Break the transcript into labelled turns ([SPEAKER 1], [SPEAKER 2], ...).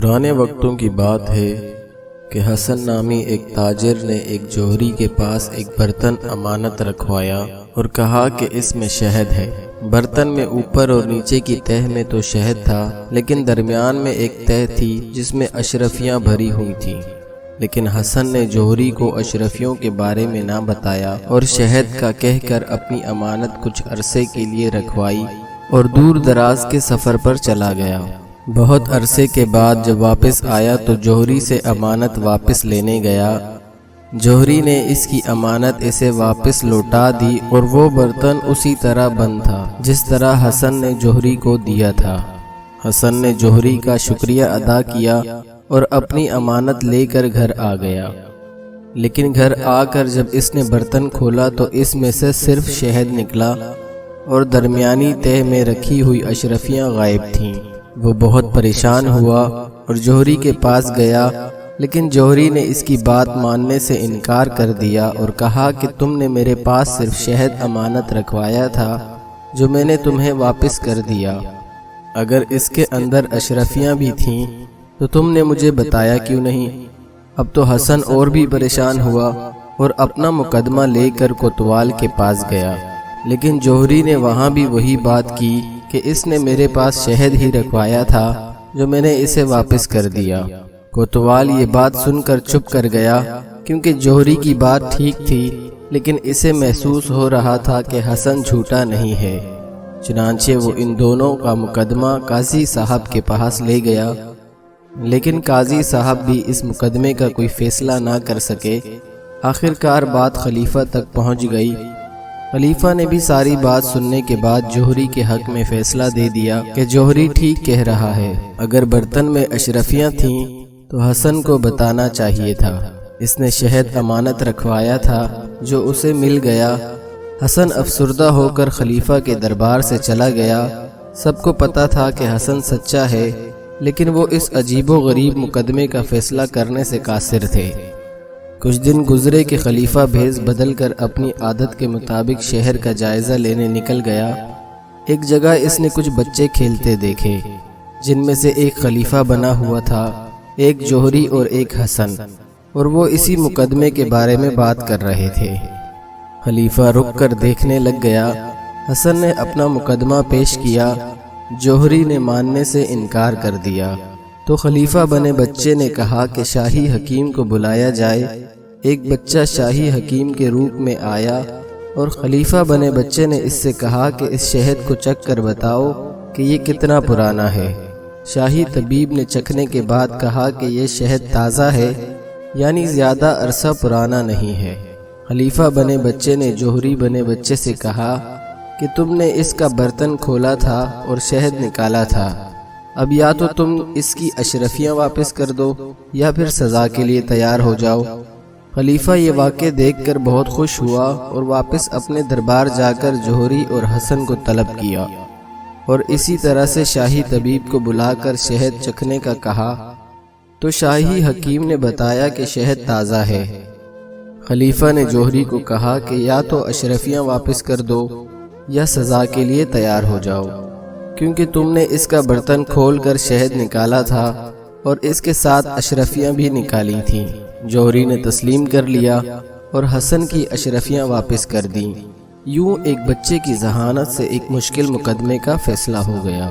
[SPEAKER 1] پرانے وقتوں کی بات ہے کہ حسن نامی ایک تاجر نے ایک جوہری کے پاس ایک برتن امانت رکھوایا اور کہا کہ اس میں شہد ہے۔ برتن میں اوپر اور نیچے کی تہہ میں تو شہد تھا، لیکن درمیان میں ایک تہہ تھی جس میں اشرفیاں بھری ہوئی تھیں۔ لیکن حسن نے جوہری کو اشرفیوں کے بارے میں نہ بتایا اور شہد کا کہہ کر اپنی امانت کچھ عرصے کے لیے رکھوائی اور دور دراز کے سفر پر چلا گیا۔ بہت عرصے کے بعد جب واپس آیا تو جوہری سے امانت واپس لینے گیا۔ جوہری نے اس کی امانت اسے واپس لوٹا دی اور وہ برتن اسی طرح بند تھا جس طرح حسن نے جوہری کو دیا تھا۔ حسن نے جوہری کا شکریہ ادا کیا اور اپنی امانت لے کر گھر آ گیا۔ لیکن گھر آ کر جب اس نے برتن کھولا تو اس میں سے صرف شہد نکلا اور درمیانی تہہ میں رکھی ہوئی اشرفیاں غائب تھیں۔ وہ بہت پریشان ہوا اور جوہری کے پاس گیا، لیکن جوہری نے اس کی بات ماننے سے انکار کر دیا اور کہا کہ تم نے میرے پاس صرف شہد امانت رکھوایا تھا جو میں نے تمہیں واپس کر دیا۔ اگر اس کے اندر اشرفیاں بھی تھیں تو تم نے مجھے بتایا کیوں نہیں؟ اب تو حسن اور بھی پریشان ہوا اور اپنا مقدمہ لے کر کوتوال کے پاس گیا، لیکن جوہری نے وہاں بھی وہی بات کی کہ اس نے میرے پاس شہد ہی رکھوایا تھا جو میں نے اسے واپس کر دیا۔ کوتوال یہ بات سن کر چپ کر گیا کیونکہ جوہری کی بات ٹھیک تھی، لیکن اسے محسوس ہو رہا تھا کہ حسن جھوٹا نہیں ہے۔ چنانچہ وہ ان دونوں کا مقدمہ قاضی صاحب کے پاس لے گیا، لیکن قاضی صاحب بھی اس مقدمے کا کوئی فیصلہ نہ کر سکے۔ آخرکار بات خلیفہ تک پہنچ گئی۔ خلیفہ نے بھی ساری بات سننے کے بعد جوہری کے حق میں فیصلہ دے دیا کہ جوہری ٹھیک کہہ رہا ہے۔ اگر برتن میں اشرفیاں تھیں تو حسن کو بتانا چاہیے تھا۔ اس نے شہد امانت رکھوایا تھا جو اسے مل گیا۔ حسن افسردہ ہو کر خلیفہ کے دربار سے چلا گیا۔ سب کو پتا تھا کہ حسن سچا ہے، لیکن وہ اس عجیب و غریب مقدمے کا فیصلہ کرنے سے قاصر تھے۔ کچھ دن گزرے کہ خلیفہ بھیس بدل کر اپنی عادت کے مطابق شہر کا جائزہ لینے نکل گیا۔ ایک جگہ اس نے کچھ بچے کھیلتے دیکھے، جن میں سے ایک خلیفہ بنا ہوا تھا، ایک جوہری اور ایک حسن، اور وہ اسی مقدمے کے بارے میں بات کر رہے تھے۔ خلیفہ رک کر دیکھنے لگ گیا۔ حسن نے اپنا مقدمہ پیش کیا، جوہری نے ماننے سے انکار کر دیا۔ تو خلیفہ بنے بچے نے کہا کہ شاہی حکیم کو بلایا جائے۔ ایک بچہ شاہی حکیم کے روپ میں آیا اور خلیفہ بنے بچے نے اس سے کہا کہ اس شہد کو چکھ کر بتاؤ کہ یہ کتنا پرانا ہے۔ شاہی طبیب نے چکھنے کے بعد کہا کہ یہ شہد تازہ ہے، یعنی زیادہ عرصہ پرانا نہیں ہے۔ خلیفہ بنے بچے نے جوہری بنے بچے سے کہا کہ تم نے اس کا برتن کھولا تھا اور شہد نکالا تھا، اب یا تو تم اس کی اشرفیاں واپس کر دو یا پھر سزا کے لیے تیار ہو جاؤ۔ خلیفہ یہ واقعہ دیکھ کر بہت خوش ہوا اور واپس اپنے دربار جا کر جوہری اور حسن کو طلب کیا اور اسی طرح سے شاہی طبیب کو بلا کر شہد چکھنے کا کہا۔ تو شاہی حکیم نے بتایا کہ شہد تازہ ہے۔ خلیفہ نے جوہری کو کہا کہ یا تو اشرفیاں واپس کر دو یا سزا کے لیے تیار ہو جاؤ، کیونکہ تم نے اس کا برتن کھول کر شہد نکالا تھا اور اس کے ساتھ اشرفیاں بھی نکالی تھیں۔ جوہری نے تسلیم کر لیا اور حسن کی اشرفیاں واپس کر دیں۔ یوں ایک بچے کی ذہانت سے ایک مشکل مقدمے کا فیصلہ ہو گیا۔